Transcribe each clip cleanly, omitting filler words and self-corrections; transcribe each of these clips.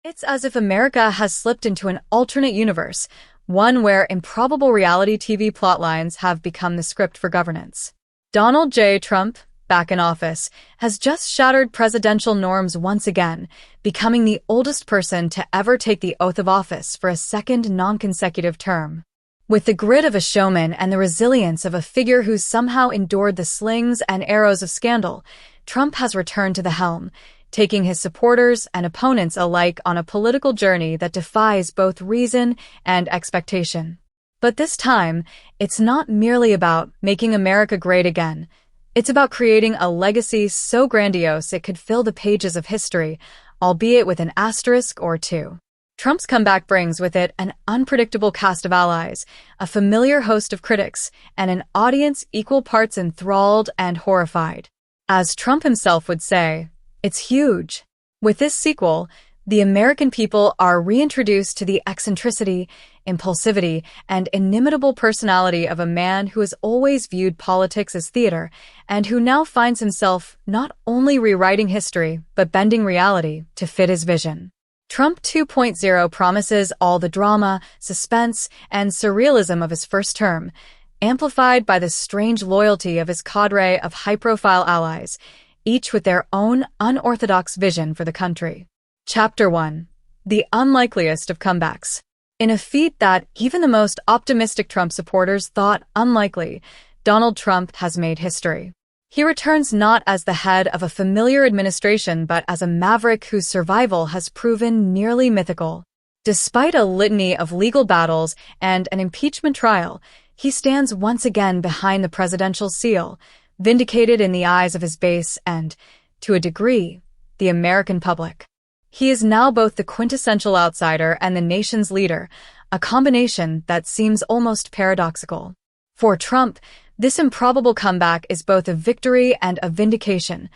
It's as if America has slipped into an alternate universe, one where improbable reality TV plotlines have become the script for governance. Donald J. Trump, back in office, has just shattered presidential norms once again, becoming the oldest person to ever take the oath of office for a second non-consecutive term. With the grit of a showman and the resilience of a figure who's somehow endured the slings and arrows of scandal, Trump has returned to the helm, taking his supporters and opponents alike on a political journey that defies both reason and expectation. But this time, it's not merely about making America great again. It's about creating a legacy so grandiose it could fill the pages of history, albeit with an asterisk or two. Trump's comeback brings with it an unpredictable cast of allies, a familiar host of critics, and an audience equal parts enthralled and horrified. As Trump himself would say, it's huge. With this sequel, the American people are reintroduced to the eccentricity, impulsivity, and inimitable personality of a man who has always viewed politics as theater, and who now finds himself not only rewriting history, but bending reality to fit his vision. Trump 2.0 promises all the drama, suspense, and surrealism of his first term, amplified by the strange loyalty of his cadre of high-profile allies, each with their own unorthodox vision for the country. Chapter 1. The unlikeliest of comebacks. In a feat that even the most optimistic Trump supporters thought unlikely, Donald Trump has made history. He returns not as the head of a familiar administration, but as a maverick whose survival has proven nearly mythical. Despite a litany of legal battles and an impeachment trial, he stands once again behind the presidential seal, vindicated in the eyes of his base and, to a degree, the American public. He is now both the quintessential outsider and the nation's leader, a combination that seems almost paradoxical. For Trump, this improbable comeback is both a victory and a vindication,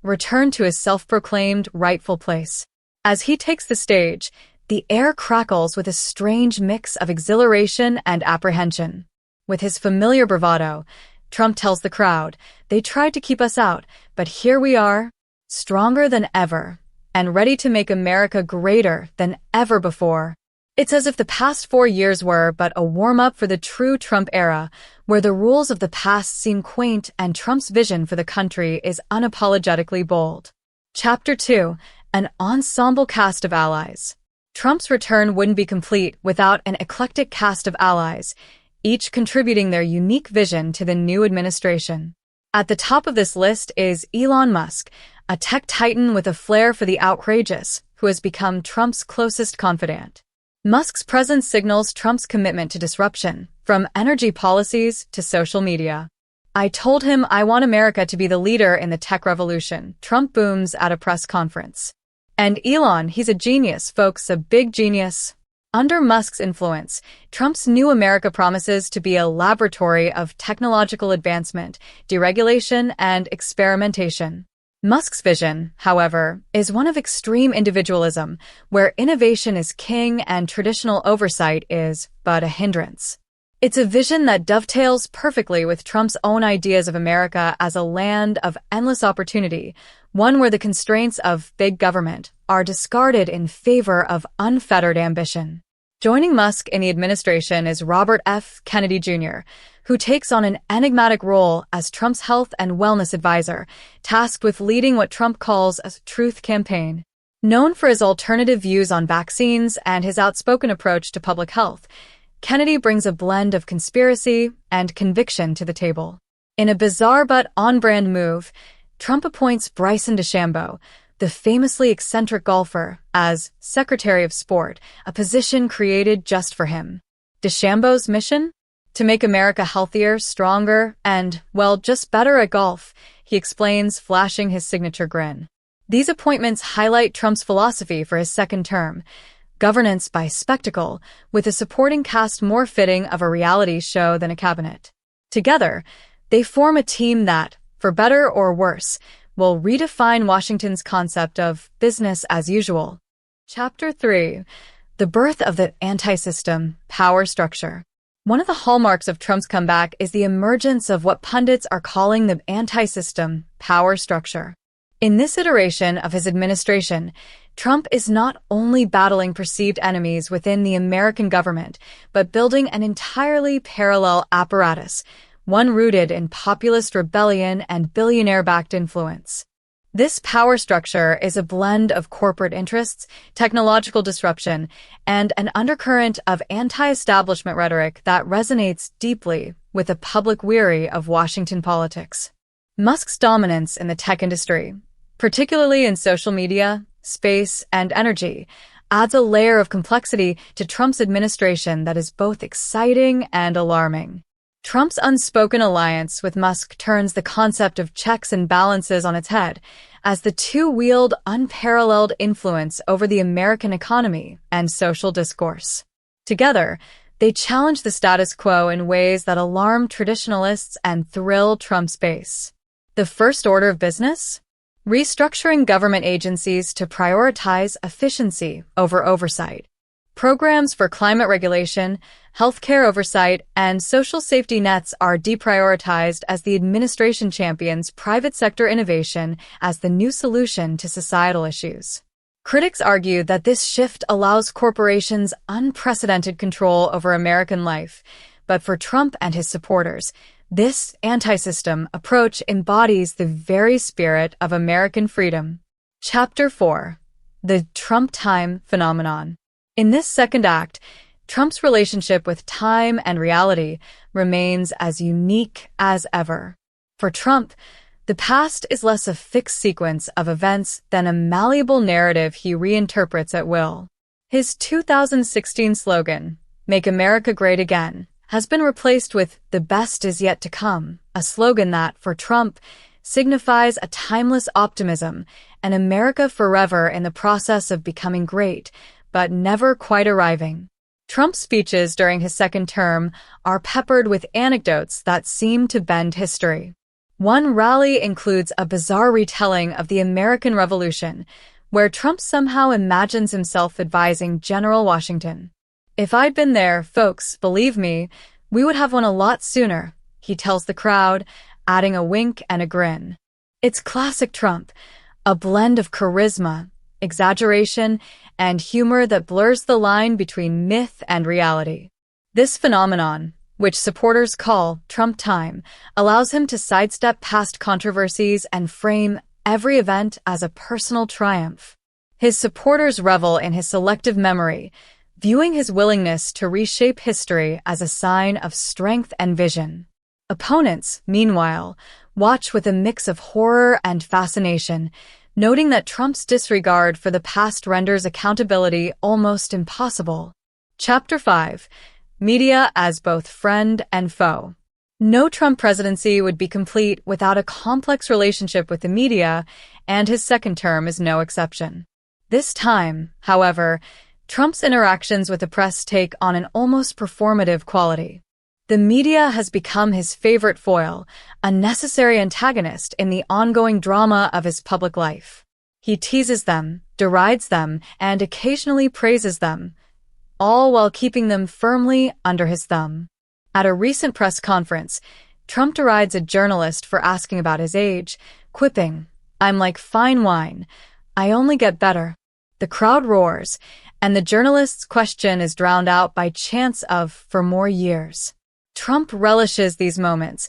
return to his self-proclaimed rightful place. As he takes the stage, the air crackles with a strange mix of exhilaration and apprehension. With his familiar bravado, Trump tells the crowd, "They tried to keep us out, but here we are, stronger than ever, and ready to make America greater than ever before." It's as if the past 4 years were but a warm-up for the true Trump era, where the rules of the past seem quaint and Trump's vision for the country is unapologetically bold. Chapter 2. An ensemble cast of allies. Trump's return wouldn't be complete without an eclectic cast of allies, each contributing their unique vision to the new administration. At the top of this list is Elon Musk, a tech titan with a flair for the outrageous, who has become Trump's closest confidant. Musk's presence signals Trump's commitment to disruption, from energy policies to social media. "I told him I want America to be the leader in the tech revolution," Trump booms at a press conference. And Elon, he's a genius, folks, a big genius. Under Musk's influence, Trump's new America promises to be a laboratory of technological advancement, deregulation, and experimentation. Musk's vision, however, is one of extreme individualism, where innovation is king and traditional oversight is but a hindrance. It's a vision that dovetails perfectly with Trump's own ideas of America as a land of endless opportunity, one where the constraints of big government are discarded in favor of unfettered ambition. Joining Musk in the administration is Robert F. Kennedy Jr., who takes on an enigmatic role as Trump's health and wellness advisor, tasked with leading what Trump calls a truth campaign. Known for his alternative views on vaccines and his outspoken approach to public health, Kennedy brings a blend of conspiracy and conviction to the table. In a bizarre but on-brand move, Trump appoints Bryson DeChambeau, the famously eccentric golfer, as Secretary of Sport, a position created just for him. DeChambeau's mission? To make America healthier, stronger, and, well, just better at golf, he explains, flashing his signature grin. These appointments highlight Trump's philosophy for his second term, governance by spectacle, with a supporting cast more fitting of a reality show than a cabinet. Together, they form a team that, for better or worse, will redefine Washington's concept of business as usual. Chapter 3. The birth of the anti-system power structure. One of the hallmarks of Trump's comeback is the emergence of what pundits are calling the anti-system power structure. In this iteration of his administration, Trump is not only battling perceived enemies within the American government, but building an entirely parallel apparatus, one rooted in populist rebellion and billionaire-backed influence. This power structure is a blend of corporate interests, technological disruption, and an undercurrent of anti-establishment rhetoric that resonates deeply with a public weary of Washington politics. Musk's dominance in the tech industry, particularly in social media, space, and energy, adds a layer of complexity to Trump's administration that is both exciting and alarming. Trump's unspoken alliance with Musk turns the concept of checks and balances on its head, as the two wield unparalleled influence over the American economy and social discourse. Together, they challenge the status quo in ways that alarm traditionalists and thrill Trump's base. The first order of business? Restructuring government agencies to prioritize efficiency over oversight. Programs for climate regulation, healthcare oversight, and social safety nets are deprioritized as the administration champions private sector innovation as the new solution to societal issues. Critics argue that this shift allows corporations unprecedented control over American life, but for Trump and his supporters, this anti-system approach embodies the very spirit of American freedom. Chapter 4. The Trump Time Phenomenon. In this second act, Trump's relationship with time and reality remains as unique as ever. For Trump, the past is less a fixed sequence of events than a malleable narrative he reinterprets at will. His 2016 slogan, "Make America Great Again," has been replaced with "The best is yet to come," a slogan that, for Trump, signifies a timeless optimism, an America forever in the process of becoming great, but never quite arriving. Trump's speeches during his second term are peppered with anecdotes that seem to bend history. One rally includes a bizarre retelling of the American Revolution, where Trump somehow imagines himself advising General Washington. "If I'd been there, folks, believe me, we would have won a lot sooner," he tells the crowd, adding a wink and a grin. It's classic Trump, a blend of charisma, exaggeration, and humor that blurs the line between myth and reality. This phenomenon, which supporters call Trump time, allows him to sidestep past controversies and frame every event as a personal triumph. His supporters revel in his selective memory, viewing his willingness to reshape history as a sign of strength and vision. Opponents, meanwhile, watch with a mix of horror and fascination, noting that Trump's disregard for the past renders accountability almost impossible. Chapter 5. Media as both friend and foe. No Trump presidency would be complete without a complex relationship with the media, and his second term is no exception. This time, however, Trump's interactions with the press take on an almost performative quality. The media has become his favorite foil, a necessary antagonist in the ongoing drama of his public life. He teases them, derides them, and occasionally praises them, all while keeping them firmly under his thumb. At a recent press conference, Trump derides a journalist for asking about his age, quipping, "I'm like fine wine. I only get better." The crowd roars, and the journalist's question is drowned out by chants of "for more years." Trump relishes these moments,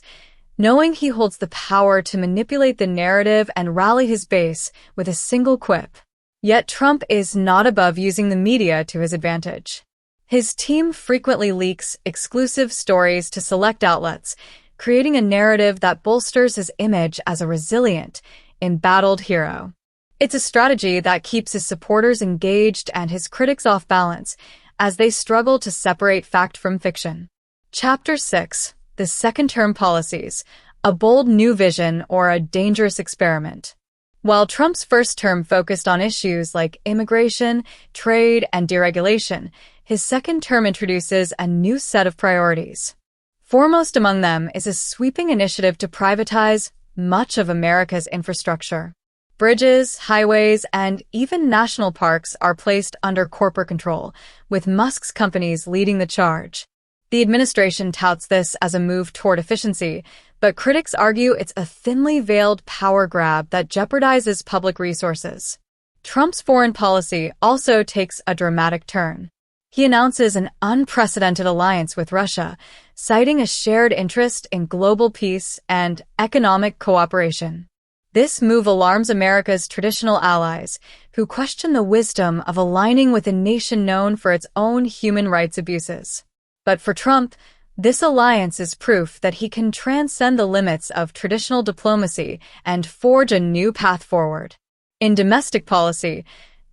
knowing he holds the power to manipulate the narrative and rally his base with a single quip. Yet Trump is not above using the media to his advantage. His team frequently leaks exclusive stories to select outlets, creating a narrative that bolsters his image as a resilient, embattled hero. It's a strategy that keeps his supporters engaged and his critics off balance as they struggle to separate fact from fiction. Chapter 6. The Second-Term Policies, a Bold New Vision or a Dangerous Experiment. While Trump's first term focused on issues like immigration, trade, and deregulation, his second term introduces a new set of priorities. Foremost among them is a sweeping initiative to privatize much of America's infrastructure. Bridges, highways, and even national parks are placed under corporate control, with Musk's companies leading the charge. The administration touts this as a move toward efficiency, but critics argue it's a thinly veiled power grab that jeopardizes public resources. Trump's foreign policy also takes a dramatic turn. He announces an unprecedented alliance with Russia, citing a shared interest in global peace and economic cooperation. This move alarms America's traditional allies, who question the wisdom of aligning with a nation known for its own human rights abuses. But for Trump, this alliance is proof that he can transcend the limits of traditional diplomacy and forge a new path forward. In domestic policy,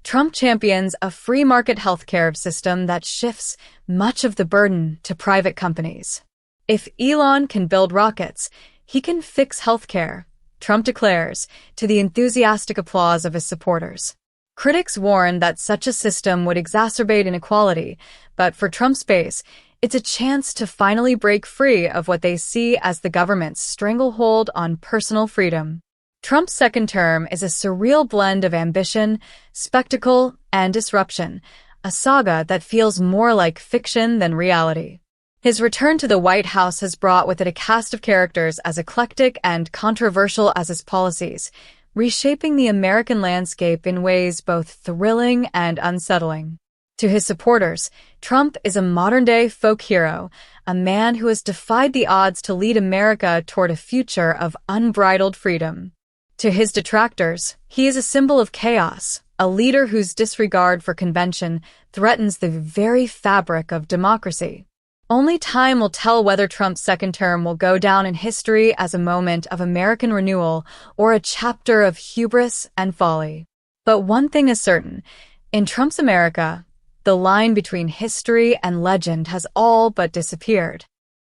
Trump champions a free market healthcare system that shifts much of the burden to private companies. If Elon can build rockets, he can fix healthcare, Trump declares, to the enthusiastic applause of his supporters. Critics warn that such a system would exacerbate inequality, but for Trump's base, it's a chance to finally break free of what they see as the government's stranglehold on personal freedom. Trump's second term is a surreal blend of ambition, spectacle, and disruption, a saga that feels more like fiction than reality. His return to the White House has brought with it a cast of characters as eclectic and controversial as his policies, reshaping the American landscape in ways both thrilling and unsettling. To his supporters, Trump is a modern-day folk hero, a man who has defied the odds to lead America toward a future of unbridled freedom. To his detractors, he is a symbol of chaos, a leader whose disregard for convention threatens the very fabric of democracy. Only time will tell whether Trump's second term will go down in history as a moment of American renewal or a chapter of hubris and folly. But one thing is certain, in Trump's America, the line between history and legend has all but disappeared.